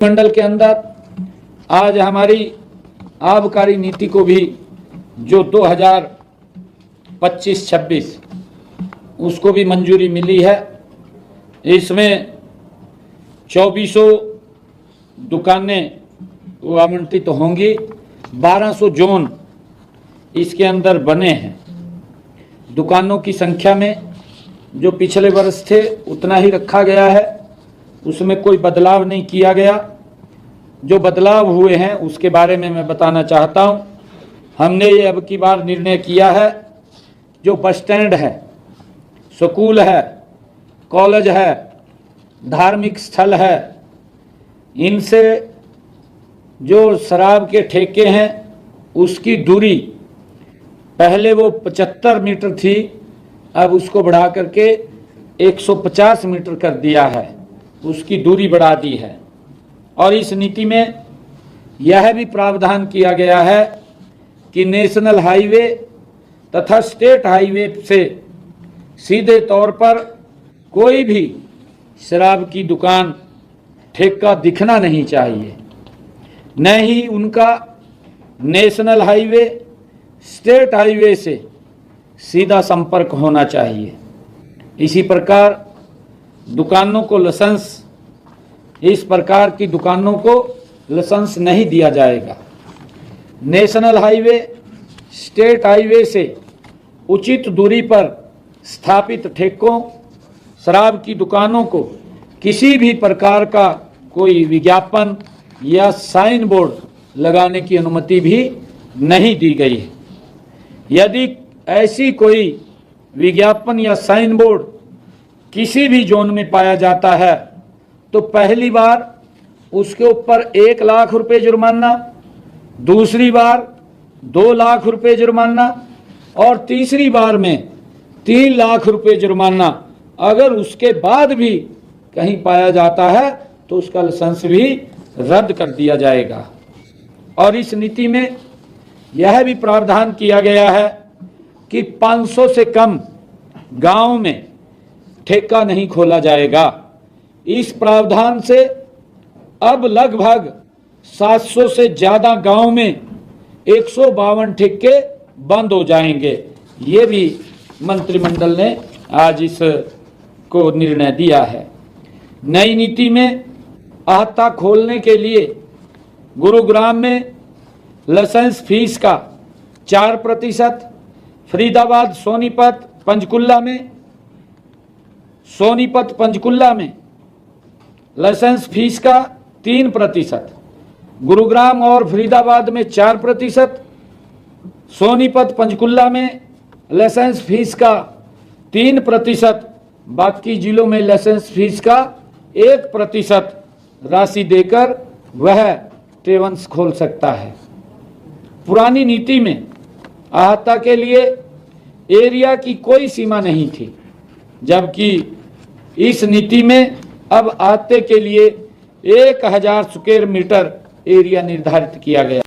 मंडल के अंदर आज हमारी आबकारी नीति को भी जो 2025-26 उसको भी मंजूरी मिली है। इसमें 2400 दुकानें वो आवंटित होंगी। 1200 जोन इसके अंदर बने हैं। दुकानों की संख्या में जो पिछले वर्ष थे उतना ही रखा गया है, उसमें कोई बदलाव नहीं किया गया। जो बदलाव हुए हैं उसके बारे में मैं बताना चाहता हूं। हमने ये अब की बार निर्णय किया है, जो बस स्टैंड है, स्कूल है, कॉलेज है, धार्मिक स्थल है, इनसे जो शराब के ठेके हैं उसकी दूरी पहले वो 75 मीटर थी, अब उसको बढ़ा करके 150 मीटर कर दिया है, उसकी दूरी बढ़ा दी है। और इस नीति में यह भी प्रावधान किया गया है कि नेशनल हाईवे तथा स्टेट हाईवे से सीधे तौर पर कोई भी शराब की दुकान ठेका दिखना नहीं चाहिए, न ही उनका नेशनल हाईवे स्टेट हाईवे से सीधा संपर्क होना चाहिए। इसी प्रकार दुकानों को लाइसेंस, इस प्रकार की दुकानों को लाइसेंस नहीं दिया जाएगा। नेशनल हाईवे स्टेट हाईवे से उचित दूरी पर स्थापित ठेकों, शराब की दुकानों को किसी भी प्रकार का कोई विज्ञापन या साइन बोर्ड लगाने की अनुमति भी नहीं दी गई है। यदि ऐसी कोई विज्ञापन या साइन बोर्ड किसी भी जोन में पाया जाता है तो पहली बार उसके ऊपर 1 लाख रुपए जुर्माना, दूसरी बार 2 लाख रुपए जुर्माना और तीसरी बार में 3 लाख रुपए जुर्माना। अगर उसके बाद भी कहीं पाया जाता है तो उसका लाइसेंस भी रद्द कर दिया जाएगा। और इस नीति में यह भी प्रावधान किया गया है कि 500 से कम गांव में ठेका नहीं खोला जाएगा। इस प्रावधान से अब लगभग 700 से ज़्यादा गांव में 152 ठेके बंद हो जाएंगे। ये भी मंत्रिमंडल ने आज इसको निर्णय दिया है। नई नीति में आहता खोलने के लिए गुरुग्राम में लाइसेंस फीस का 4%, फरीदाबाद, सोनीपत पंचकुला में लाइसेंस फीस का 3%, गुरुग्राम और फरीदाबाद में 4%, सोनीपत पंचकुला में लाइसेंस फीस का 3%, बाकी जिलों में लाइसेंस फीस का 1% राशि देकर वह ट्रेवल्स खोल सकता है। पुरानी नीति में आहता के लिए एरिया की कोई सीमा नहीं थी, जबकि इस नीति में अब आहते के लिए 1000 स्क्वायर मीटर एरिया निर्धारित किया गया।